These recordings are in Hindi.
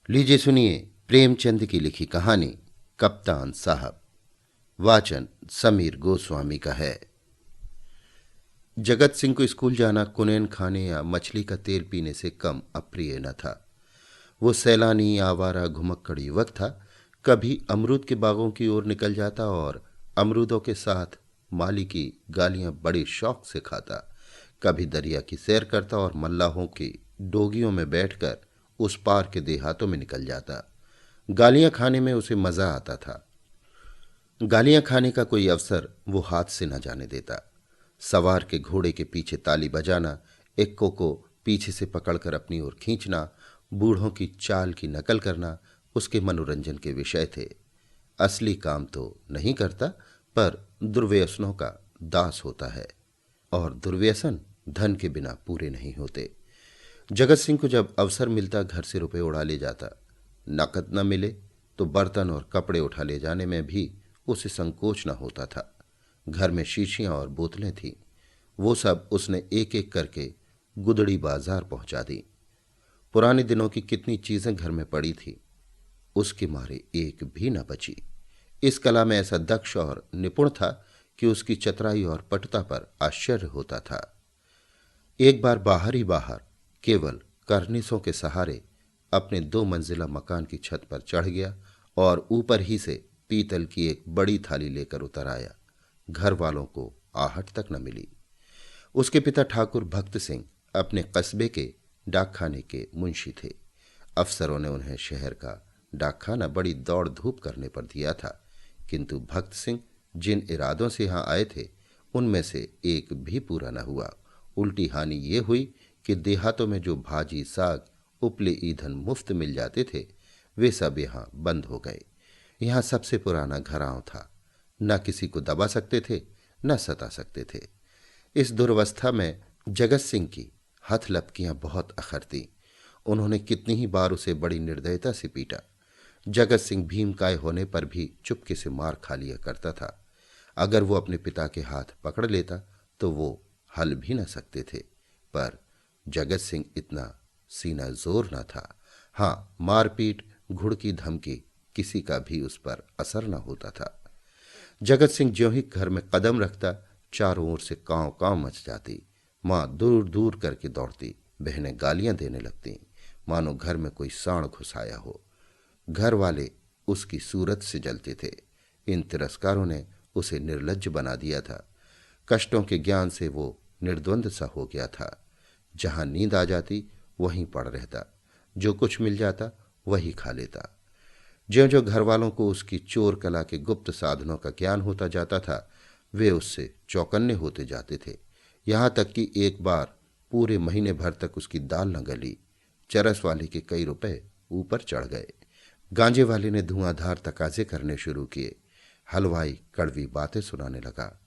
लीजिए सुनिए प्रेमचंद की लिखी कहानी कप्तान साहब। वाचन समीर गोस्वामी का है। जगत सिंह को स्कूल जाना कुनैन खाने या मछली का तेल पीने से कम अप्रिय न था। वो सैलानी आवारा घुमक्कड़ युवक था। कभी अमरूद के बागों की ओर निकल जाता और अमरूदों के साथ माली की गालियां बड़े शौक से खाता। कभी दरिया की सैर करता और मल्लाहों की डोगियों में बैठकर उस पार के देहातों में निकल जाता। गालियां खाने में उसे मजा आता था। गालियां खाने का कोई अवसर वो हाथ से न जाने देता। सवार के घोड़े के पीछे ताली बजाना, एक्को को पीछे से पकड़कर अपनी ओर खींचना, बूढ़ों की चाल की नकल करना उसके मनोरंजन के विषय थे। असली काम तो नहीं करता, पर दुर्व्यसनों का दास होता है और दुर्व्यसन धन के बिना पूरे नहीं होते। जगत सिंह को जब अवसर मिलता घर से रुपए उड़ा ले जाता। नकद न मिले तो बर्तन और कपड़े उठा ले जाने में भी उसे संकोच न होता था। घर में शीशियां और बोतलें थीं। वो सब उसने एक एक करके गुदड़ी बाजार पहुंचा दी। पुराने दिनों की कितनी चीजें घर में पड़ी थी, उसके मारे एक भी न बची। इस कला में ऐसा दक्ष और निपुण था कि उसकी चतुराई और पटुता पर आश्चर्य होता था। एक बार बाहर ही बाहर केवल कर्निसों के सहारे अपने 2 मंजिला मकान की छत पर चढ़ गया और ऊपर ही से पीतल की एक बड़ी थाली लेकर उतर आया। घर वालों को आहट तक न मिली। उसके पिता ठाकुर भक्त सिंह अपने कस्बे के डाकखाने के मुंशी थे। अफसरों ने उन्हें शहर का डाकखाना बड़ी दौड़ धूप करने पर दिया था, किंतु भक्त सिंह जिन इरादों से यहां आए थे उनमें से एक भी पूरा न हुआ। उल्टी हानि ये हुई कि देहातों में जो भाजी साग उपले ईंधन मुफ्त मिल जाते थे वे सब यहां बंद हो गए। यहां सबसे पुराना घराव था। न किसी को दबा सकते थे, न सता सकते थे। इस दुर्वस्था में जगत सिंह की हथलपकियां बहुत अखरती। उन्होंने कितनी ही बार उसे बड़ी निर्दयता से पीटा। जगत सिंह भीमकाय होने पर भी चुपके से मार खा लिया करता था। अगर वो अपने पिता के हाथ पकड़ लेता तो वो हल भी न सकते थे, पर जगत सिंह इतना सीना जोर न था। हाँ, मारपीट घुड़की धमकी किसी का भी उस पर असर न होता था। जगत सिंह ज्यों ही घर में कदम रखता चारों ओर से कांव कांव मच जाती। माँ दूर दूर करके दौड़ती, बहनें गालियां देने लगती, मानो घर में कोई सांड घुस आया हो। घर वाले उसकी सूरत से जलते थे। इन तिरस्कारों ने उसे निर्लज्ज बना दिया था। कष्टों के ज्ञान से वो निर्द्वंद सा हो गया था। जहां नींद आ जाती वहीं पड़ रहता, जो कुछ मिल जाता वही खा लेता। ज्यों ज्यों घर वालों को उसकी चोर कला के गुप्त साधनों का ज्ञान होता जाता था वे उससे चौकन्ने होते जाते थे। यहां तक कि एक बार पूरे महीने भर तक उसकी दाल न गली। चरस वाले के कई रुपए ऊपर चढ़ गए। गांजे वाले ने धुआंधार तकाजे करने शुरू किए। हलवाई कड़वी बातें सुनाने लगा।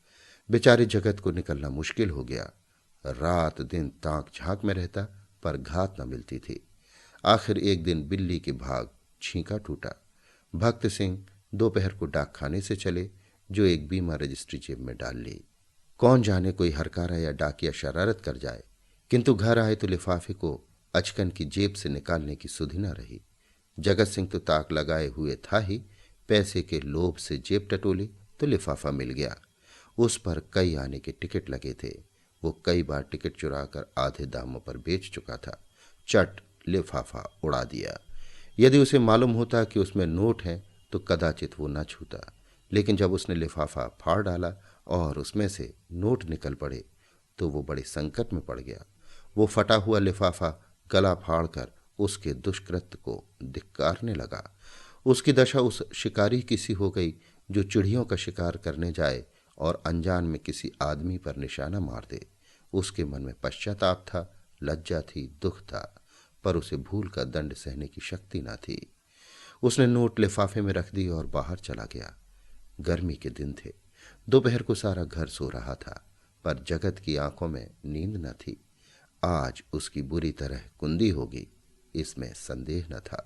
बेचारे जगत को निकलना मुश्किल हो गया। रात दिन ताक झांक में रहता, पर घात न मिलती थी। आखिर एक दिन बिल्ली के भाग छींका टूटा। भक्त सिंह दोपहर को डाकखाने से चले, जो एक बीमा रजिस्ट्री जेब में डाल ली। कौन जाने कोई हरकारा या डाकिया शरारत कर जाए, किंतु घर आए तो लिफाफे को अचकन की जेब से निकालने की सुधि न रही। जगत सिंह तो ताक लगाए हुए था ही, पैसे के लोभ से जेब टटोली तो लिफाफा मिल गया। उस पर कई आने के टिकट लगे थे। वो कई बार टिकट चुराकर आधे दामों पर बेच चुका था। चट लिफाफा उड़ा दिया। यदि उसे मालूम होता कि उसमें नोट हैं तो कदाचित वो न छूता, लेकिन जब उसने लिफाफा फाड़ डाला और उसमें से नोट निकल पड़े तो वो बड़े संकट में पड़ गया। वो फटा हुआ लिफाफा गला फाड़कर उसके दुष्कृत्य को धिक्कारने लगा। उसकी दशा उस शिकारी की सी हो गई जो चिड़ियों का शिकार करने जाए और अनजान में किसी आदमी पर निशाना मार दे। उसके मन में पश्चाताप था, लज्जा थी, दुख था, पर उसे भूल का दंड सहने की शक्ति न थी। उसने नोट लिफाफे में रख दी और बाहर चला गया। गर्मी के दिन थे। दोपहर को सारा घर सो रहा था, पर जगत की आंखों में नींद न थी। आज उसकी बुरी तरह कुंदी होगी, इसमें संदेह न था।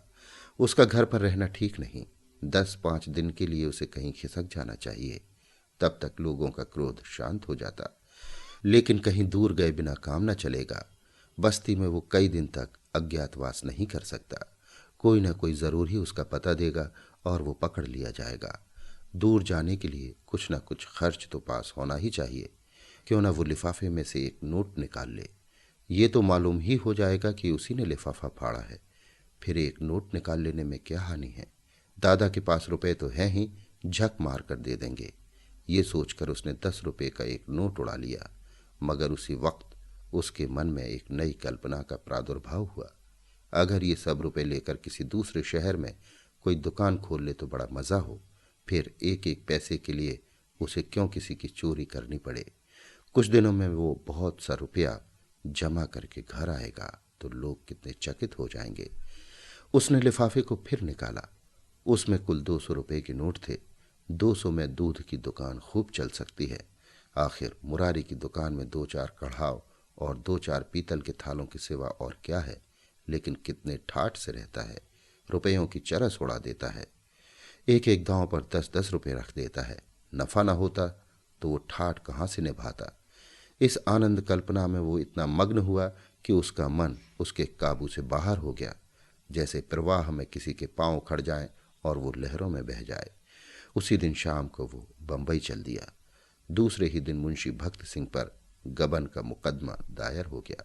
उसका घर पर रहना ठीक नहीं। 10-5 दिन के लिए उसे कहीं खिसक जाना चाहिए, तब तक लोगों का क्रोध शांत हो जाता। लेकिन कहीं दूर गए बिना काम न चलेगा। बस्ती में वो कई दिन तक अज्ञातवास नहीं कर सकता। कोई न कोई जरूर ही उसका पता देगा और वो पकड़ लिया जाएगा। दूर जाने के लिए कुछ न कुछ खर्च तो पास होना ही चाहिए। क्यों न वो लिफाफे में से एक नोट निकाल ले। ये तो मालूम ही हो जाएगा कि उसी ने लिफाफा फाड़ा है। फिर एक नोट निकाल लेने में क्या हानि है। दादा के पास रुपए तो हैं ही, झक मार कर दे देंगे। ये सोचकर उसने 10 रुपए का एक नोट उड़ा लिया। मगर उसी वक्त उसके मन में एक नई कल्पना का प्रादुर्भाव हुआ। अगर ये सब रुपए लेकर किसी दूसरे शहर में कोई दुकान खोल ले तो बड़ा मजा हो। फिर एक एक पैसे के लिए उसे क्यों किसी की चोरी करनी पड़े। कुछ दिनों में वो बहुत सा रुपया जमा करके घर आएगा तो लोग कितने चकित हो जाएंगे। उसने लिफाफे को फिर निकाला। उसमें कुल 200 रुपए के नोट थे। 200 में दूध की दुकान खूब चल सकती है। आखिर मुरारी की दुकान में 2-4 कढ़ाव और 2-4 पीतल के थालों की सिवा और क्या है। लेकिन कितने ठाठ से रहता है, रुपयों की चरस उड़ा देता है। एक एक दांव पर 10-10 रुपए रख देता है। नफा न होता तो वो ठाठ कहाँ से निभाता। इस आनंद कल्पना में वो इतना मग्न हुआ कि उसका मन उसके काबू से बाहर हो गया। जैसे प्रवाह में किसी के पांव खड़ जाएं और वो लहरों में बह जाए। उसी दिन शाम को वो बंबई चल दिया। दूसरे ही दिन मुंशी भक्त सिंह पर गबन का मुकदमा दायर हो गया।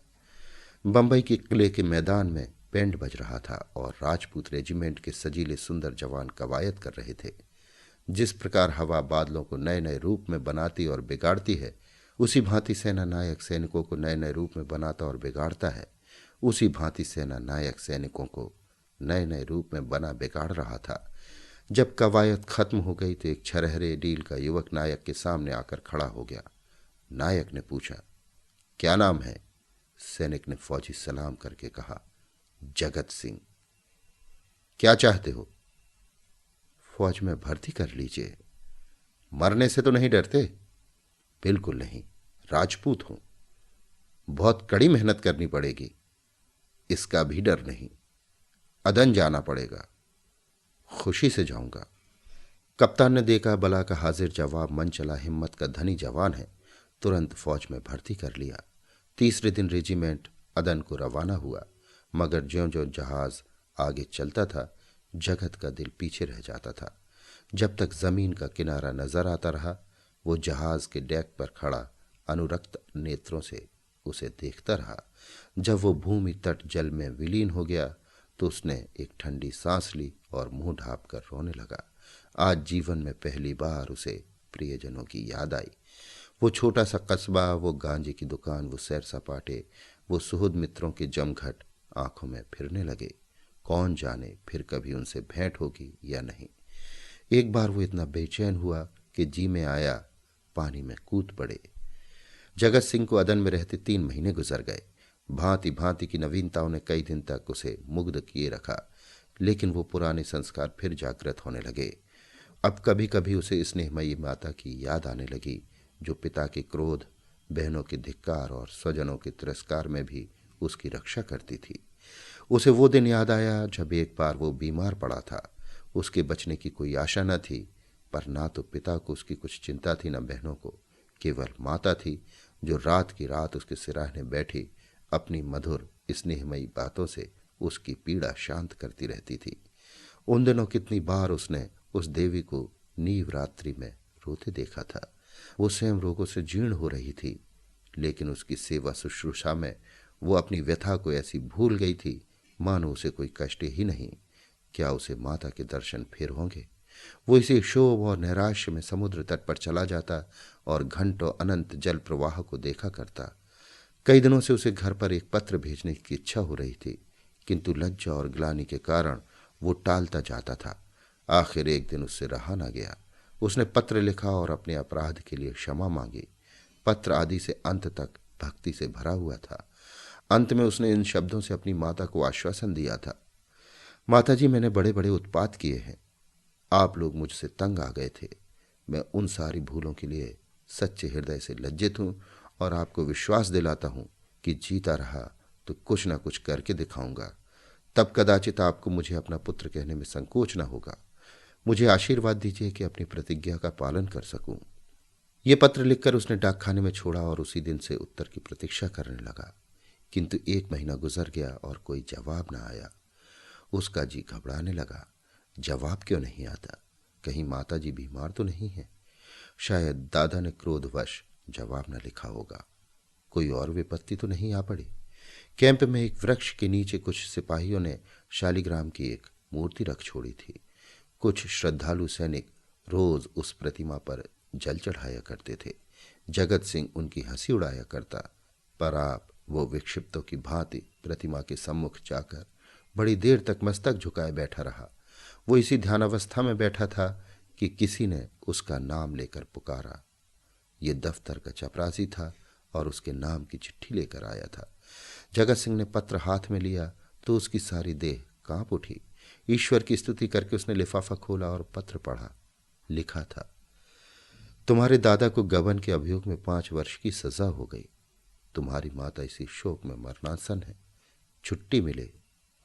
बंबई के किले के मैदान में बैंड बज रहा था और राजपूत रेजिमेंट के सजीले सुंदर जवान कवायद कर रहे थे। जिस प्रकार हवा बादलों को नए नए रूप में बनाती और बिगाड़ती है, उसी भांति सेना नायक सैनिकों को नए नए रूप में बनाता और बिगाड़ता है। उसी भांति सेना नायक सैनिकों को नए नए रूप में बना बिगाड़ रहा था। जब कवायद खत्म हो गई तो एक छरहरे डील का युवक नायक के सामने आकर खड़ा हो गया। नायक ने पूछा, क्या नाम है? सैनिक ने फौजी सलाम करके कहा, जगत सिंह। क्या चाहते हो? फौज में भर्ती कर लीजिए। मरने से तो नहीं डरते? बिल्कुल नहीं, राजपूत हूं। बहुत कड़ी मेहनत करनी पड़ेगी। इसका भी डर नहीं। अदन जाना पड़ेगा। खुशी से जाऊंगा। कप्तान ने देखा बला का हाजिर जवाब मन चला हिम्मत का धनी जवान है। तुरंत फौज में भर्ती कर लिया। तीसरे दिन रेजिमेंट अदन को रवाना हुआ। मगर ज्यों ज्यों जहाज आगे चलता था, जगत का दिल पीछे रह जाता था। जब तक जमीन का किनारा नजर आता रहा, वो जहाज के डेक पर खड़ा अनुरक्त नेत्रों से उसे देखता रहा। जब वो भूमि तट जल में विलीन हो गया तो उसने एक ठंडी सांस ली और मुंह ढांप कर रोने लगा। आज जीवन में पहली बार उसे प्रियजनों की याद आई। वो छोटा सा कस्बा, वो गांजे की दुकान, वो सैर सपाटे, वो सुहृद मित्रों के जमघट आंखों में फिरने लगे। कौन जाने फिर कभी उनसे भेंट होगी या नहीं। एक बार वो इतना बेचैन हुआ कि जी में आया पानी में कूद पड़े। जगत सिंह को अदन में रहते 3 महीने गुजर गए। भांति भांति की नवीनताओं ने कई दिन तक उसे मुग्ध किए रखा। लेकिन वो पुराने संस्कार फिर जागृत होने लगे। अब कभी कभी उसे स्नेहमयी माता की याद आने लगी, जो पिता के क्रोध, बहनों के धिक्कार और स्वजनों के तिरस्कार में भी उसकी रक्षा करती थी। उसे वो दिन याद आया जब एक बार वो बीमार पड़ा था। उसके बचने की कोई आशा न थी, पर ना तो पिता को उसकी कुछ चिंता थी, न बहनों को। केवल माता थी जो रात की रात उसके सिराहने बैठी अपनी मधुर स्नेहमयी बातों से उसकी पीड़ा शांत करती रहती थी। उन दिनों कितनी बार उसने उस देवी को नीव रात्रि में रोते देखा था। वो स्वयं रोगों से जीर्ण हो रही थी, लेकिन उसकी सेवा शुश्रूषा में वो अपनी व्यथा को ऐसी भूल गई थी मानो उसे कोई कष्ट ही नहीं। क्या उसे माता के दर्शन फिर होंगे? वो इसी क्षोभ और नैराश्य में समुद्र तट पर चला जाता और घंटों अनंत जल प्रवाह को देखा करता। कई दिनों से उसे घर पर एक पत्र भेजने की इच्छा हो रही थी, किंतु लज्जा और ग्लानि के कारण वो टालता जाता था। आखिर एक दिन उससे रहा न गया। उसने पत्र लिखा और अपने अपराध के लिए क्षमा मांगी। पत्र आदि से अंत तक भक्ति से भरा हुआ था। अंत में उसने इन शब्दों से अपनी माता को आश्वासन दिया था, माताजी, मैंने बड़े बड़े उत्पात किए हैं। आप लोग मुझसे तंग आ गए थे। मैं उन सारी भूलों के लिए सच्चे हृदय से लज्जित हूं और आपको विश्वास दिलाता हूं कि जीता रहा तो कुछ न कुछ करके दिखाऊंगा। तब कदाचित आपको मुझे अपना पुत्र कहने में संकोच न होगा। मुझे आशीर्वाद दीजिए कि अपनी प्रतिज्ञा का पालन कर सकूं। ये पत्र लिखकर उसने डाकखाने में छोड़ा और उसी दिन से उत्तर की प्रतीक्षा करने लगा। किंतु 1 महीना गुजर गया और कोई जवाब न आया। उसका जी घबराने लगा। जवाब क्यों नहीं आता? कहीं माता जी बीमार तो नहीं है? शायद दादा ने क्रोधवश जवाब न लिखा होगा। कोई और विपत्ति तो नहीं आ पड़ी? कैंप में एक वृक्ष के नीचे कुछ सिपाहियों ने शालिग्राम की एक मूर्ति रख छोड़ी थी। कुछ श्रद्धालु सैनिक रोज उस प्रतिमा पर जल चढ़ाया करते थे। जगत सिंह उनकी हंसी उड़ाया करता, पर आप वो विक्षिप्तों की भांति प्रतिमा के सम्मुख जाकर बड़ी देर तक मस्तक झुकाए बैठा रहा। वो इसी ध्यानावस्था में बैठा था कि किसी ने उसका नाम लेकर पुकारा। ये दफ्तर का चपरासी था और उसके नाम की चिट्ठी लेकर आया था। जगत सिंह ने पत्र हाथ में लिया तो उसकी सारी देह कांप उठी। ईश्वर की स्तुति करके उसने लिफाफा खोला और पत्र पढ़ा। लिखा था, तुम्हारे दादा को गबन के अभियोग में 5 वर्ष की सजा हो गई। तुम्हारी माता इसी शोक में मरणासन है। छुट्टी मिले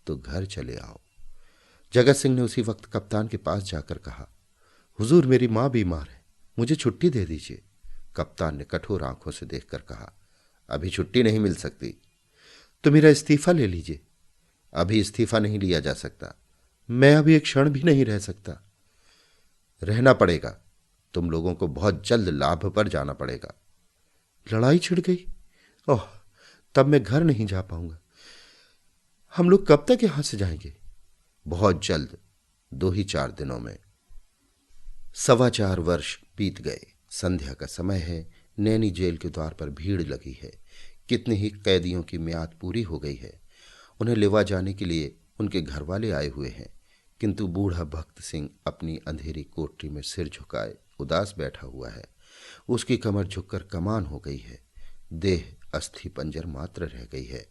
तो घर चले आओ। जगत सिंह ने उसी वक्त कप्तान के पास जाकर कहा, हुजूर मेरी मां बीमार है, मुझे छुट्टी दे दीजिए। कप्तान ने कठोर आंखों से देखकर कहा, अभी छुट्टी नहीं मिल सकती। तो मेरा इस्तीफा ले लीजिए। अभी इस्तीफा नहीं लिया जा सकता। मैं अभी एक क्षण भी नहीं रह सकता। रहना पड़ेगा। तुम लोगों को बहुत जल्द लाभ पर जाना पड़ेगा। लड़ाई छिड़ गई? ओह, तब मैं घर नहीं जा पाऊंगा। हम लोग कब तक यहां से जाएंगे? बहुत जल्द, 2 ही 4 दिनों में। 4.25 वर्ष बीत गए। संध्या का समय है। नैनी जेल के द्वार पर भीड़ लगी है। कितने ही कैदियों की म्याद पूरी हो गई है। उन्हें लेवा जाने के लिए उनके घर वाले आए हुए हैं, किंतु बूढ़ा भक्त सिंह अपनी अंधेरी कोठरी में सिर झुकाए उदास बैठा हुआ है। उसकी कमर झुककर कमान हो गई है। देह अस्थि पंजर मात्र रह गई है।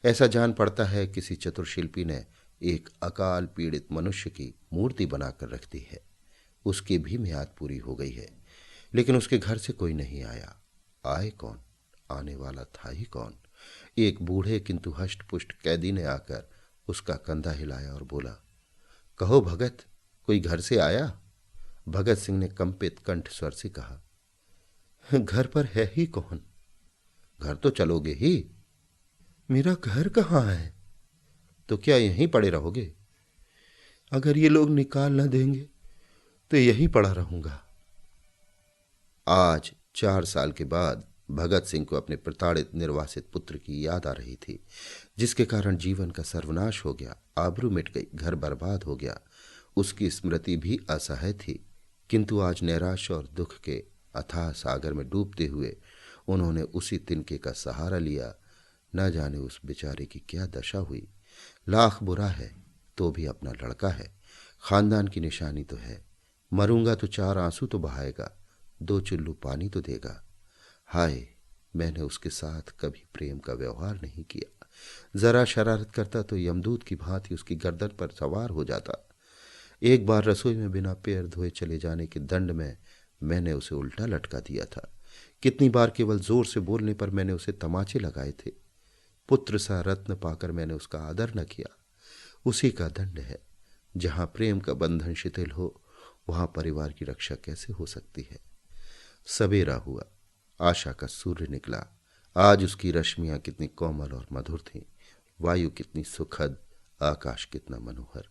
ऐसा जान पड़ता है किसी चतुर शिल्पी ने एक अकाल पीड़ित मनुष्य की मूर्ति बनाकर रख दी है। उसकी भी म्याद पूरी हो गई है, लेकिन उसके घर से कोई नहीं आया। आए कौन? आने वाला था ही कौन? एक बूढ़े किंतु हष्टपुष्ट कैदी ने आकर उसका कंधा हिलाया और बोला, कहो भगत, कोई घर से आया? भगत सिंह ने कंपित कंठ स्वर से कहा, घर पर है ही कौन? घर तो चलोगे ही। मेरा घर कहाँ है? तो क्या यहीं पड़े रहोगे? अगर ये लोग निकाल न देंगे तो यहीं पड़ा रहूंगा। आज 4 साल के बाद भगत सिंह को अपने प्रताड़ित निर्वासित पुत्र की याद आ रही थी, जिसके कारण जीवन का सर्वनाश हो गया, आबरू मिट गई, घर बर्बाद हो गया। उसकी स्मृति भी असह्य थी, किंतु आज नैराश और दुख के अथाह सागर में डूबते हुए उन्होंने उसी तिनके का सहारा लिया। न जाने उस बेचारे की क्या दशा हुई। लाख बुरा है तो भी अपना लड़का है, खानदान की निशानी तो है। मरूंगा तो 4 आंसू तो बहाएगा, 2 चुल्लू पानी तो देगा। हाय, मैंने उसके साथ कभी प्रेम का व्यवहार नहीं किया। जरा शरारत करता तो यमदूत की भांति उसकी गर्दन पर सवार हो जाता। एक बार रसोई में बिना पैर धोए चले जाने के दंड में मैंने उसे उल्टा लटका दिया था। कितनी बार केवल जोर से बोलने पर मैंने उसे तमाचे लगाए थे। पुत्र सा रत्न पाकर मैंने उसका आदर न किया। उसी का दंड है। जहां प्रेम का बंधन शिथिल हो, वहां परिवार की रक्षा कैसे हो सकती है? सवेरा हुआ। आशा का सूर्य निकला। आज उसकी रश्मियां कितनी कोमल और मधुर थीं। वायु कितनी सुखद, आकाश कितना मनोहर,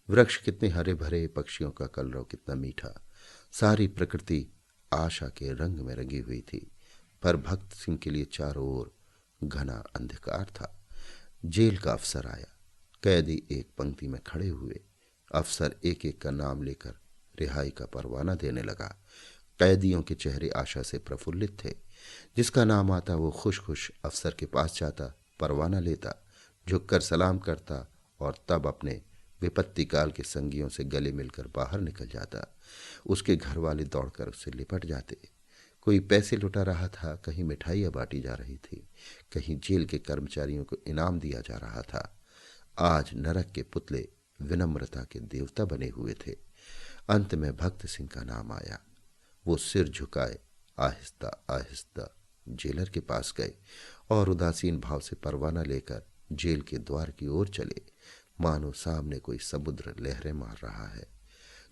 वृक्ष कितने हरे भरे, पक्षियों का कलरव कितना मीठा। सारी प्रकृति आशा के रंग में रंगी हुई थी। पर भक्त सिंह के लिए चारों ओर घना अंधकार था। जेल का अफसर आया। कैदी एक पंक्ति में खड़े हुए। अफसर एक एक का नाम लेकर रिहाई का परवाना देने लगा। कैदियों के चेहरे आशा से प्रफुल्लित थे। जिसका नाम आता वो खुश खुश अफसर के पास जाता, परवाना लेता, झुककर सलाम करता और तब अपने विपत्ति काल के संगियों से गले मिलकर बाहर निकल जाता। उसके घर वाले दौड़कर उससे लिपट जाते। कोई पैसे लुटा रहा था, कहीं मिठाइयाँ बांटी जा रही थी, कहीं जेल के कर्मचारियों को इनाम दिया जा रहा था। आज नरक के पुतले विनम्रता के देवता बने हुए थे। अंत में भक्त सिंह का नाम आया। वो सिर झुकाए आहिस्ता आहिस्ता जेलर के पास गए और उदासीन भाव से परवाना लेकर जेल के द्वार की ओर चले, मानो सामने कोई समुद्र लहरें मार रहा है।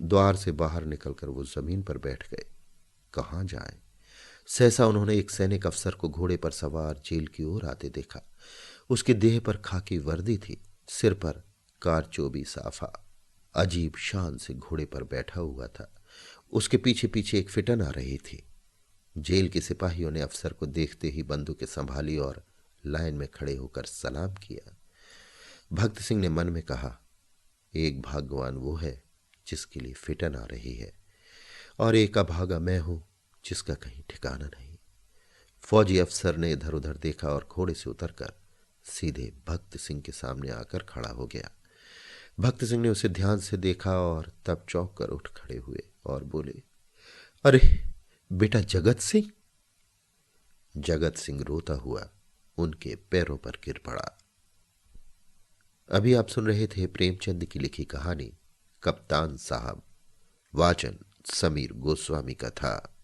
द्वार से बाहर निकलकर वो जमीन पर बैठ गए। कहाँ जाएं? सहसा उन्होंने एक सैनिक अफसर को घोड़े पर सवार जेल की ओर आते देखा। उसकी देह पर खाकी वर्दी थी, सिर पर कारचोबी साफा अजीब शान से घोड़े पर बैठा हुआ था। उसके पीछे पीछे एक फिटन आ रही थी। जेल के सिपाहियों ने अफसर को देखते ही बंदूकें संभाली और लाइन में खड़े होकर सलाम किया। भक्त सिंह ने मन में कहा, एक भाग्यवान वो है जिसके लिए फिटन आ रही है, और एक अभागा मैं हूं जिसका कहीं ठिकाना नहीं। फौजी अफसर ने इधर उधर देखा और घोड़े से उतरकर सीधे भक्त सिंह के सामने आकर खड़ा हो गया। भक्त सिंह ने उसे ध्यान से देखा और तब चौंक कर उठ खड़े हुए और बोले, अरे बेटा जगत सिंह। जगत सिंह रोता हुआ उनके पैरों पर गिर पड़ा। अभी आप सुन रहे थे प्रेमचंद की लिखी कहानी कप्तान साहब। वाचन समीर गोस्वामी का था।